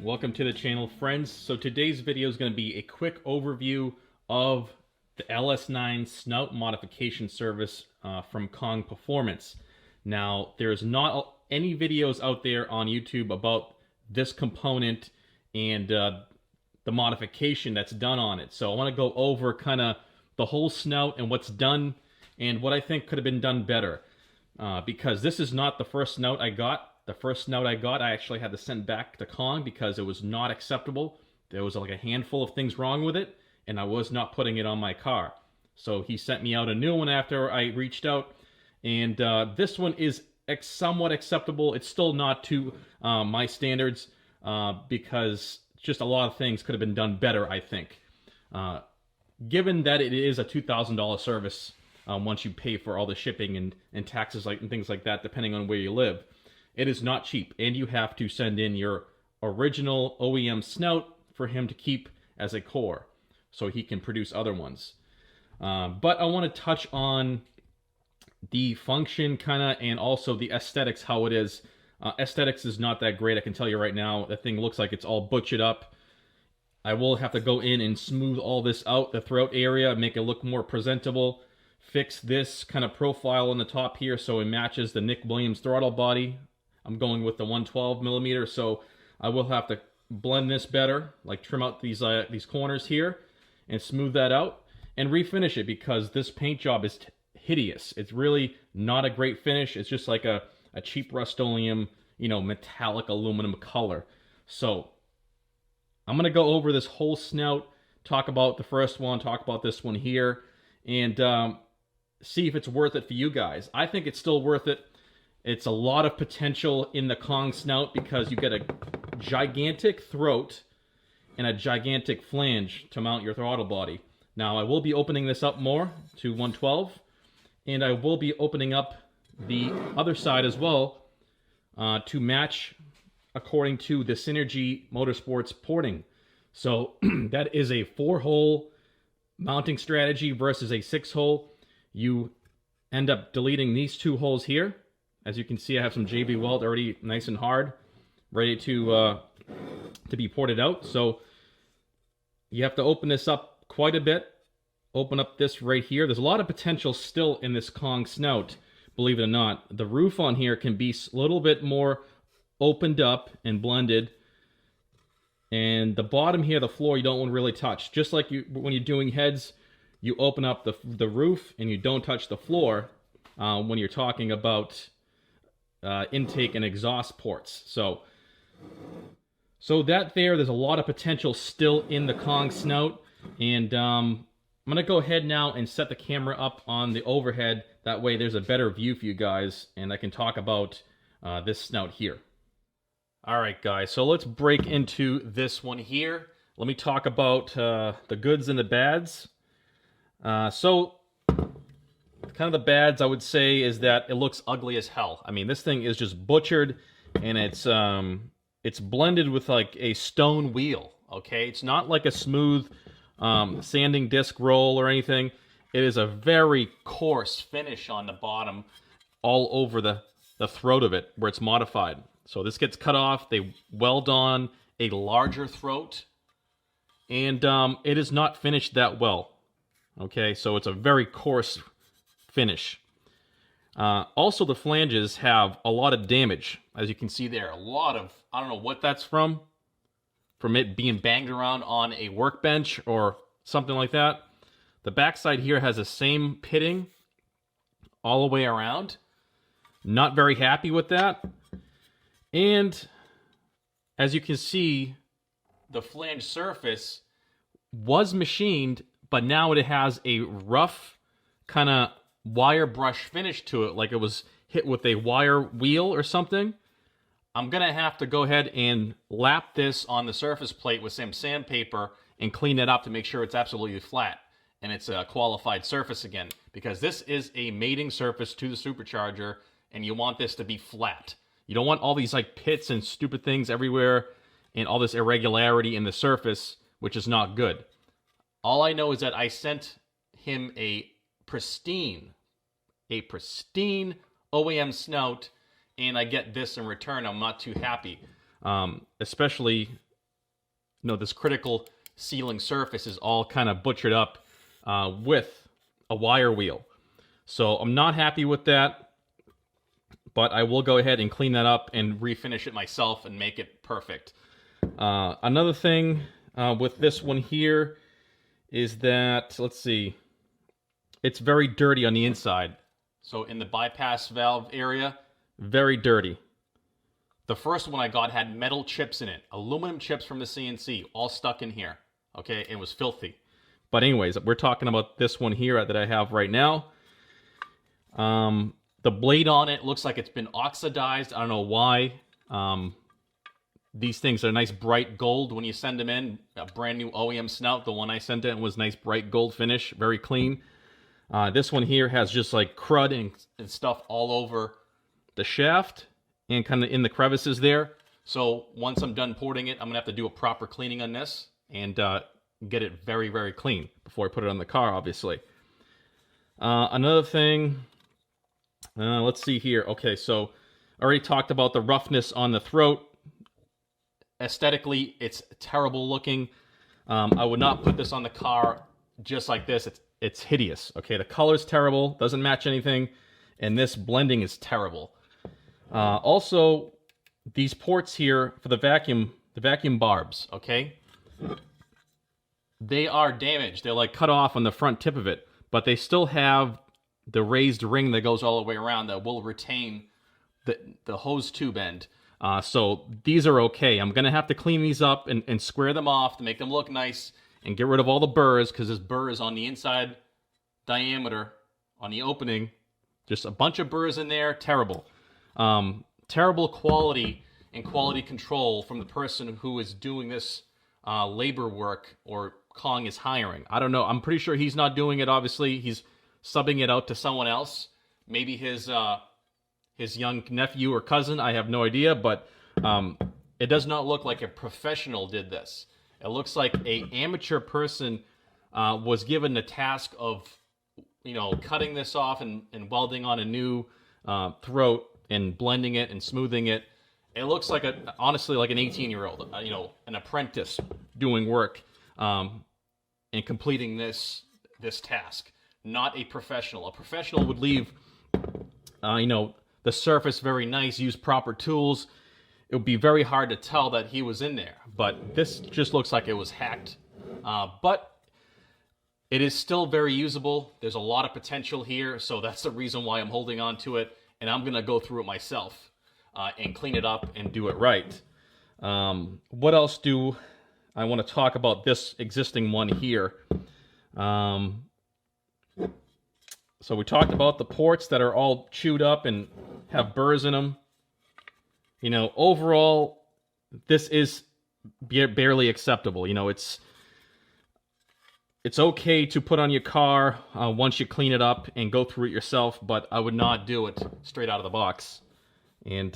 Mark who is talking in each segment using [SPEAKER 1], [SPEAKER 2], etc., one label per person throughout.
[SPEAKER 1] Welcome to the channel, friends. So today's video is going to be a quick overview of the LS9 Snout Modification service from Kong Performance. Now, there's not any videos out there on YouTube about this component and the modification that's done on it. So I want to go over kind of the whole snout and what's done and what I think could have been done better. Because this is not the first snout I got. The first snout I got, I actually had to send back to Kong because it was not acceptable. There was like a handful of things wrong with it, and I was not putting it on my car. So he sent me out a new one after I reached out, and this one is somewhat acceptable. It's still not to my standards because just a lot of things could have been done better, I think. Given that it is a $2,000 service once you pay for all the shipping and taxes and things like that, depending on where you live. It is not cheap, and you have to send in your original OEM snout for him to keep as a core, so he can produce other ones. But I want to touch on the function, and also the aesthetics, how it is. Aesthetics is not that great, I can tell you right now. The thing looks like it's all butchered up. I will have to go in and smooth all this out, the throat area, make it look more presentable. Fix this kind of profile on the top here so it matches the Nick Williams throttle body. I'm going with the 112 millimeter, so I will have to blend this better, like trim out these corners here and smooth that out and refinish it because this paint job is hideous. It's really not a great finish. It's just like a cheap Rust-Oleum, metallic aluminum color. So I'm going to go over this whole snout, talk about the first one, talk about this one here, and see if it's worth it for you guys. I think it's still worth it. It's a lot of potential in the Kong snout because you get a gigantic throat and a gigantic flange to mount your throttle body. Now, I will be opening this up more to 112, and I will be opening up the other side as well to match according to the Synergy Motorsports porting. So that is a 4-hole mounting strategy versus a 6-hole. You end up deleting these 2 holes here. As you can see, I have some JB Weld already nice and hard, ready to be ported out. So you have to open this up quite a bit. Open up this right here. There's a lot of potential still in this Kong snout, believe it or not. The roof on here can be a little bit more opened up and blended. And the bottom here, the floor, you don't want to really touch. Just like when you're doing heads, you open up the roof and you don't touch the floor when you're talking about intake and exhaust ports. So there's a lot of potential still in the Kong snout, and I'm gonna go ahead now and set the camera up on the overhead. That way there's a better view for you guys, and I can talk about this snout here. Alright guys, so let's break into this one here. Let me talk about the goods and the bads. Kind of the bads, I would say, is that it looks ugly as hell. I mean, this thing is just butchered, and it's blended with like a stone wheel, okay? It's not like a smooth sanding disc roll or anything. It is a very coarse finish on the bottom, all over the throat of it, where it's modified. So this gets cut off, they weld on a larger throat, and it is not finished that well, okay? So it's a very coarse finish. Also, the flanges have a lot of damage, as you can see there. A lot of, I don't know what that's from it being banged around on a workbench or something like that. The backside here has the same pitting all the way around. Not very happy with that. And as you can see, the flange surface was machined, but now it has a rough kind of wire brush finish to it, like it was hit with a wire wheel or something. I'm gonna have to go ahead and lap this on the surface plate with some sandpaper and clean it up to make sure it's absolutely flat and it's a qualified surface again, because this is a mating surface to the supercharger, and you want this to be flat. You don't want all these like pits and stupid things everywhere and all this irregularity in the surface, which is not good. All I know is that I sent him a pristine OEM snout, and I get this in return. I'm not too happy. Especially this critical sealing surface is all kind of butchered up with a wire wheel. So I'm not happy with that, but I will go ahead and clean that up and refinish it myself and make it perfect. Another thing with this one here is that, let's see, it's very dirty on the inside. So in the bypass valve area, very dirty. The first one I got had metal chips in it, aluminum chips from the CNC, all stuck in here. Okay, it was filthy. But anyways, we're talking about this one here that I have right now. The blade on it looks like it's been oxidized. I don't know why. These things are nice bright gold when you send them in. A brand new OEM Snout. The one I sent in was nice bright gold finish, very clean. This one here has just like crud and stuff all over the shaft and kind of in the crevices there. So once I'm done porting it, I'm going to have to do a proper cleaning on this and get it very, very clean before I put it on the car, obviously. Another thing, let's see here. Okay, so I already talked about the roughness on the throat. Aesthetically, it's terrible looking. I would not put this on the car just like this. It's hideous. Okay, the color's terrible, doesn't match anything, and this blending is terrible. Also, these ports here for the vacuum barbs, okay, they are damaged. They're like cut off on the front tip of it, but they still have the raised ring that goes all the way around that will retain the hose tube end. So these are okay. I'm going to have to clean these up and square them off to make them look nice and get rid of all the burrs, because there's burrs on the inside diameter, on the opening. Just a bunch of burrs in there. Terrible. Terrible quality and quality control from the person who is doing this labor work or Kong is hiring. I don't know. I'm pretty sure he's not doing it, obviously. He's subbing it out to someone else. Maybe his young nephew or cousin. I have no idea, but it does not look like a professional did this. It looks like an amateur person was given the task of, cutting this off and welding on a new throat and blending it and smoothing it. It looks like honestly like an 18-year-old, an apprentice doing work and completing this task, not a professional. A professional would leave, the surface very nice, use proper tools. It would be very hard to tell that he was in there, but this just looks like it was hacked. But it is still very usable. There's a lot of potential here, so that's the reason why I'm holding on to it, and I'm going to go through it myself and clean it up and do it right. What else do I want to talk about this existing one here? So we talked about the ports that are all chewed up and have burrs in them. Overall, this is barely acceptable. It's okay to put on your car once you clean it up and go through it yourself, but I would not do it straight out of the box. And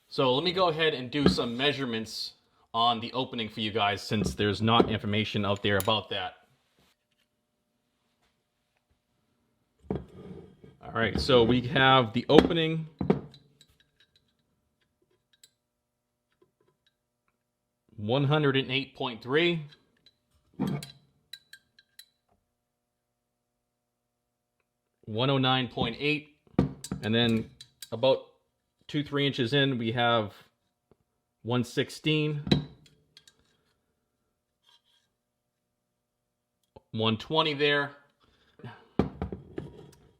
[SPEAKER 1] so let me go ahead and do some measurements on the opening for you guys, since there's not information out there about that. All right, so we have the opening. $108.3. $109.8, and then about 2-3 inches in we have 116, 120 there.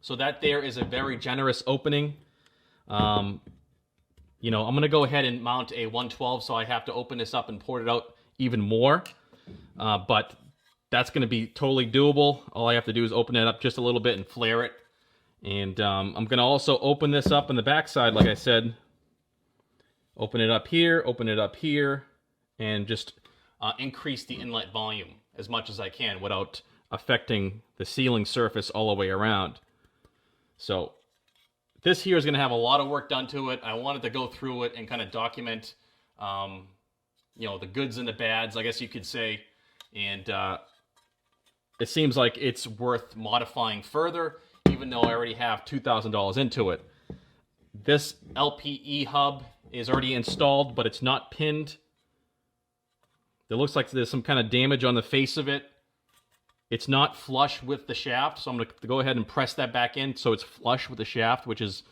[SPEAKER 1] So that there is a very generous opening. I'm going to go ahead and mount a 112, so I have to open this up and port it out even more. But that's going to be totally doable. All I have to do is open it up just a little bit and flare it. And I'm going to also open this up on the backside, like I said. Open it up here, and just increase the inlet volume as much as I can without affecting the sealing surface all the way around. So this here is going to have a lot of work done to it. I wanted to go through it and kind of document, the goods and the bads, I guess you could say. And it seems like it's worth modifying further, even though I already have $2,000 into it. This LPE hub is already installed, but it's not pinned. It looks like there's some kind of damage on the face of it. It's not flush with the shaft, so I'm going to go ahead and press that back in so it's flush with the shaft, which is,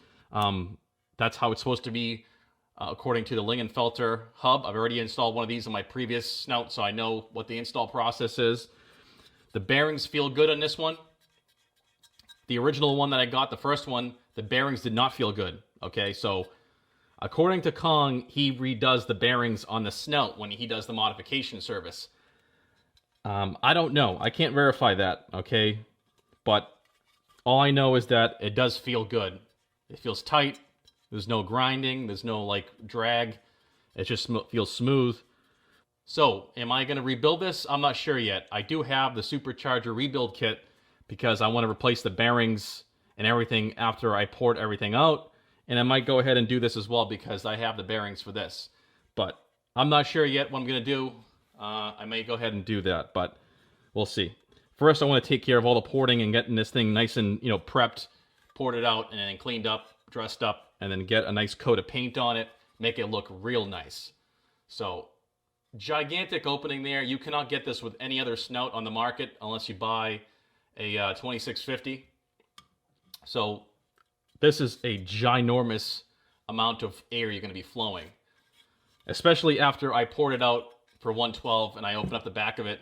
[SPEAKER 1] that's how it's supposed to be according to the Lingenfelter hub. I've already installed one of these on my previous Snout, so I know what the install process is. The bearings feel good on this one. The original one that I got, the first one, the bearings did not feel good. Okay, so according to Kong, he redoes the bearings on the Snout when he does the modification service. I don't know. I can't verify that, okay? But all I know is that it does feel good. It feels tight. There's no grinding. There's no, like, drag. It just feels smooth. So, am I going to rebuild this? I'm not sure yet. I do have the supercharger rebuild kit because I want to replace the bearings and everything after I port everything out. And I might go ahead and do this as well because I have the bearings for this. But I'm not sure yet what I'm going to do. I may go ahead and do that, but we'll see. First, I want to take care of all the porting and getting this thing nice and, you know, prepped, ported out, and then cleaned up, dressed up, and then get a nice coat of paint on it, make it look real nice. So, gigantic opening there. You cannot get this with any other Snout on the market unless you buy a 2650. So, this is a ginormous amount of air you're going to be flowing. Especially after I poured it out for 112 and I open up the back of it,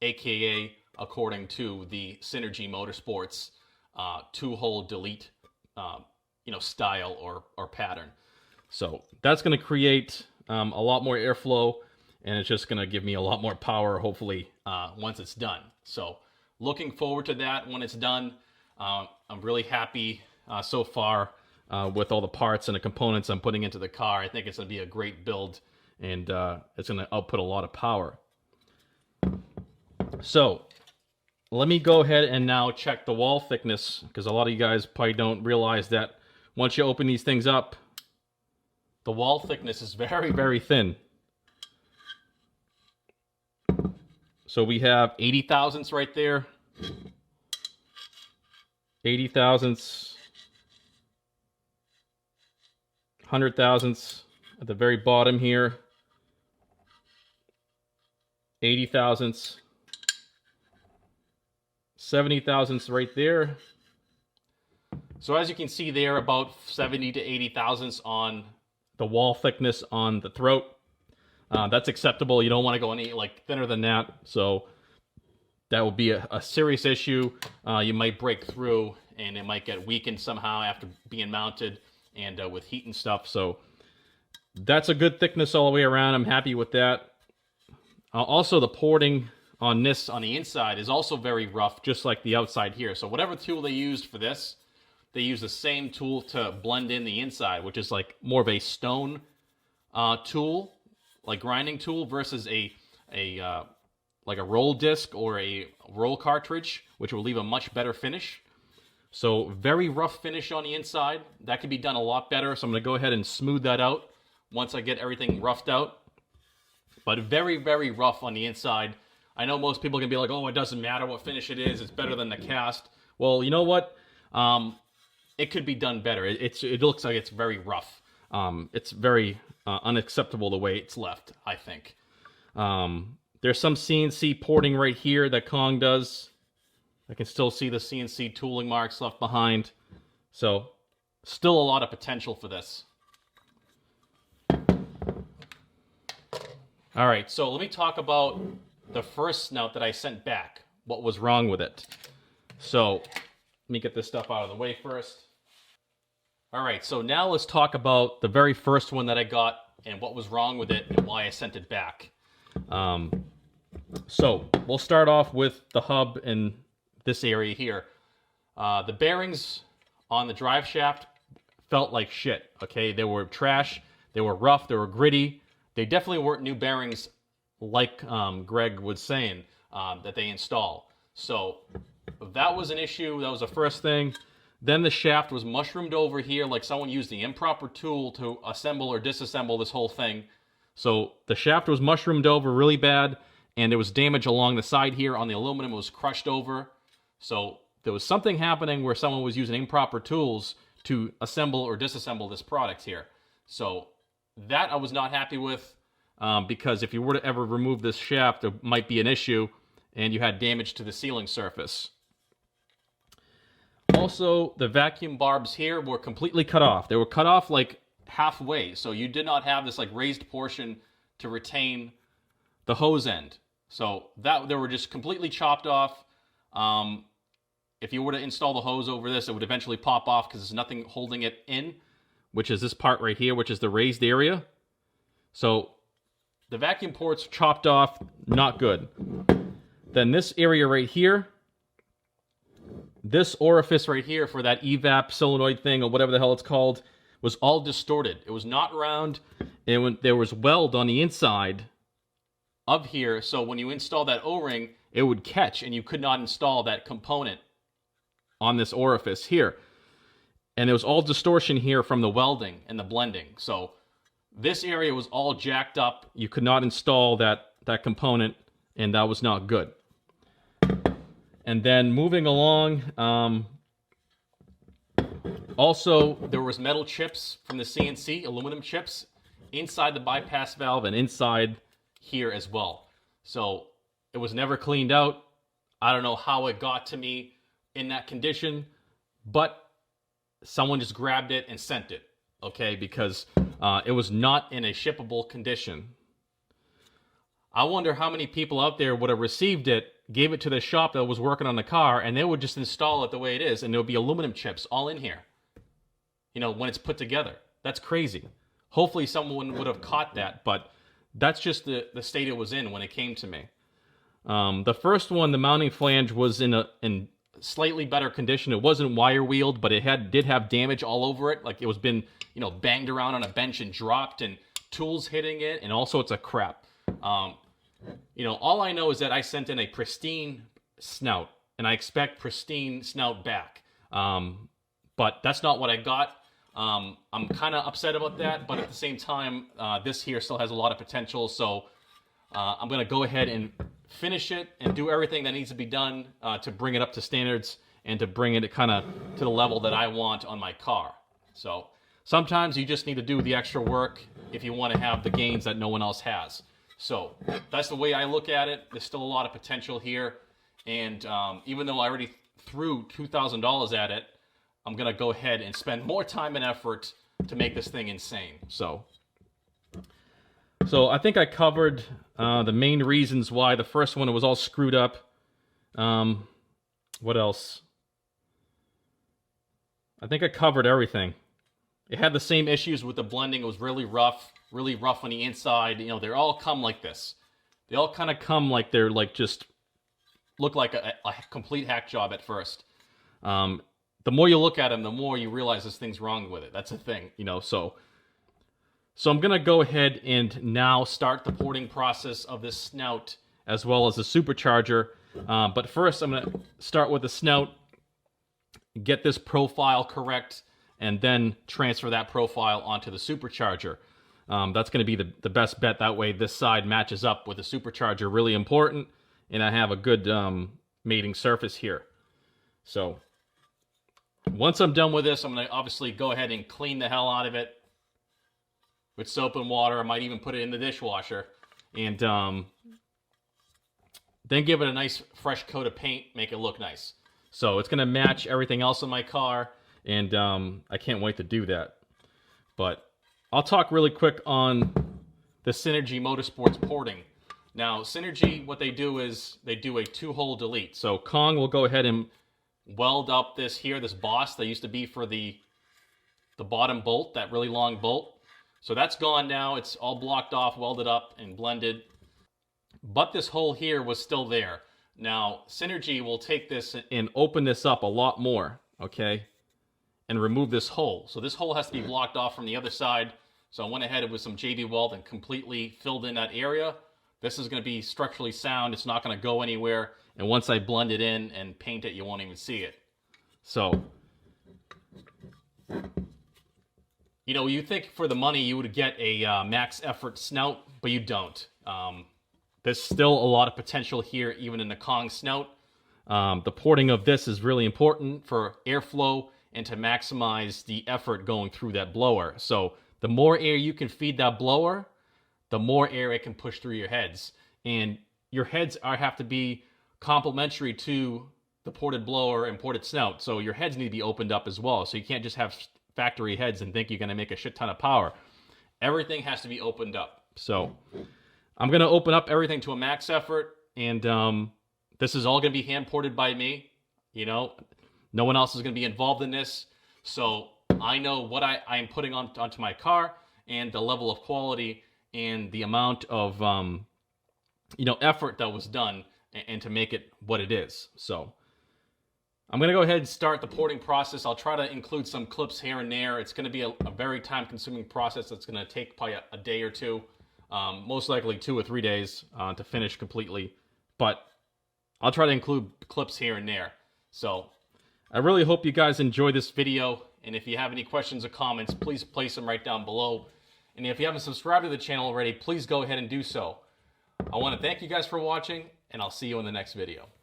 [SPEAKER 1] aka according to the Synergy Motorsports two-hole delete style or pattern. So that's going to create a lot more airflow, and it's just going to give me a lot more power, hopefully, once it's done. So looking forward to that when it's done. I'm really happy so far with all the parts and the components I'm putting into the car. I think it's going to be a great build, and it's going to output a lot of power. So let me go ahead and now check the wall thickness, because a lot of you guys probably don't realize that once you open these things up, the wall thickness is very, very thin. So we have 80 thousandths right there, 80 thousandths, 100 thousandths at the very bottom here, 80 thousandths, 70 thousandths right there. So as you can see there, about 70 to 80 thousandths on the wall thickness on the throat. That's acceptable. You don't want to go any thinner than that. So that will be a serious issue. You might break through and it might get weakened somehow after being mounted and with heat and stuff. So that's a good thickness all the way around. I'm happy with that. Also, the porting on this on the inside is also very rough, just like the outside here. So whatever tool they used for this, they use the same tool to blend in the inside, which is like more of a stone tool, like grinding tool, versus a roll disc or a roll cartridge, which will leave a much better finish. So very rough finish on the inside. That could be done a lot better. So I'm going to go ahead and smooth that out once I get everything roughed out. But very, very rough on the inside. I know most people can be like, oh, it doesn't matter what finish it is. It's better than the cast. Well, you know what? It could be done better. It looks like it's very rough. It's very unacceptable the way it's left, I think. There's some CNC porting right here that Kong does. I can still see the CNC tooling marks left behind. So, still a lot of potential for this. All right, so let me talk about the first Snout that I sent back. What was wrong with it? So, let me get this stuff out of the way first. All right, so now let's talk about the very first one that I got and what was wrong with it and why I sent it back. So, we'll start off with the hub in this area here. The bearings on the drive shaft felt like shit, okay? They were trash, they were rough, they were gritty. They definitely weren't new bearings like Greg was saying that they install. So that was an issue. That was the first thing. Then the shaft was mushroomed over here like someone used the improper tool to assemble or disassemble this whole thing. So the shaft was mushroomed over really bad, and there was damage along the side here on the aluminum. It was crushed over. So there was something happening where someone was using improper tools to assemble or disassemble this product here. So that I was not happy with, because if you were to ever remove this shaft, there might be an issue and you had damage to the sealing surface. Also, the vacuum barbs here were completely cut off. They were cut off like halfway, so you did not have this like raised portion to retain the hose end. So that they were just completely chopped off. If you were to install the hose over this, it would eventually pop off because there's nothing holding it in, which is this part right here, which is the raised area. So the vacuum ports chopped off, not good. Then this area right here, this orifice right here for that evap solenoid thing or whatever the hell it's called, was all distorted. It was not round, and there was weld on the inside of here, so when you install that O-ring, it would catch, and you could not install that component on this orifice here. And there was all distortion here from the welding and the blending. So this area was all jacked up. You could not install that component, and that was not good. And then moving along, also there was metal chips from the CNC, aluminum chips, inside the bypass valve and inside here as well. So it was never cleaned out. I don't know how it got to me in that condition, but someone just grabbed it and sent it, okay, because it was not in a shippable condition. I wonder how many people out there would have received it, gave it to the shop that was working on the car, and they would just install it the way it is, and there would be aluminum chips all in here, you know, when it's put together. That's crazy. Hopefully someone would have caught that, but that's just the state it was in when it came to me. The first one, the mounting flange, was in slightly better condition. It wasn't wire wheeled, but it did have damage all over it. Like it was been, you know, banged around on a bench and dropped, and tools hitting it, and all sorts of crap. You know, all I know is that I sent in a pristine snout, and I expect pristine snout back. But that's not what I got. I'm kind of upset about that, but at the same time, this here still has a lot of potential, so I'm going to go ahead and finish it and do everything that needs to be done to bring it up to standards and to bring it kind of to the level that I want on my car. So sometimes you just need to do the extra work if you want to have the gains that no one else has. So that's the way I look at it. There's still a lot of potential here, and even though I already threw $2,000 at it, I'm going to go ahead and spend more time and effort to make this thing insane. So I think I covered the main reasons why the first one was all screwed up. What else? I think I covered everything. It had the same issues with the blending. It was really rough on the inside. You know, they all come like this. They all kind of come like they're like just look like a complete hack job at first. The more you look at them, the more you realize this thing's wrong with it. That's the thing, you know. So I'm going to go ahead and now start the porting process of this snout as well as the supercharger. But first, I'm going to start with the snout, get this profile correct, and then transfer that profile onto the supercharger. That's going to be the best bet. That way this side matches up with the supercharger. Really important. And I have a good mating surface here. So once I'm done with this, I'm going to obviously go ahead and clean the hell out of it with soap and water. I might even put it in the dishwasher. And then give it a nice fresh coat of paint, make it look nice. So it's going to match everything else in my car, and I can't wait to do that. But I'll talk really quick on the Synergy Motorsports porting. Now, Synergy, what they do is they do a 2-hole delete. So Kong will go ahead and weld up this boss that used to be for the bottom bolt, that really long bolt. So that's gone now. It's all blocked off, welded up, and blended. But this hole here was still there. Now, Synergy will take this and open this up a lot more, okay, and remove this hole. So this hole has to be blocked off from the other side. So I went ahead with some JB Weld and completely filled in that area. This is going to be structurally sound. It's not going to go anywhere. And once I blend it in and paint it, you won't even see it. So, you know, you think for the money you would get a max effort snout, but you don't. There's still a lot of potential here, even in the Kong snout. The porting of this is really important for airflow and to maximize the effort going through that blower. So The more air you can feed that blower, the more air it can push through your heads. And your heads have to be complementary to the ported blower and ported snout. So your heads need to be opened up as well. So you can't just have factory heads and think you're going to make a shit ton of power. Everything has to be opened up. So I'm going to open up everything to a max effort. And this is all going to be hand ported by me. You know, no one else is going to be involved in this. So I know what I am putting onto my car and the level of quality and the amount of, effort that was done and to make it what it is. So I'm going to go ahead and start the porting process. I'll try to include some clips here and there. It's going to be a very time-consuming process that's going to take probably a day or two, most likely 2 or 3 days to finish completely. But I'll try to include clips here and there. So I really hope you guys enjoy this video. And if you have any questions or comments, please place them right down below. And if you haven't subscribed to the channel already, please go ahead and do so. I want to thank you guys for watching, and I'll see you in the next video.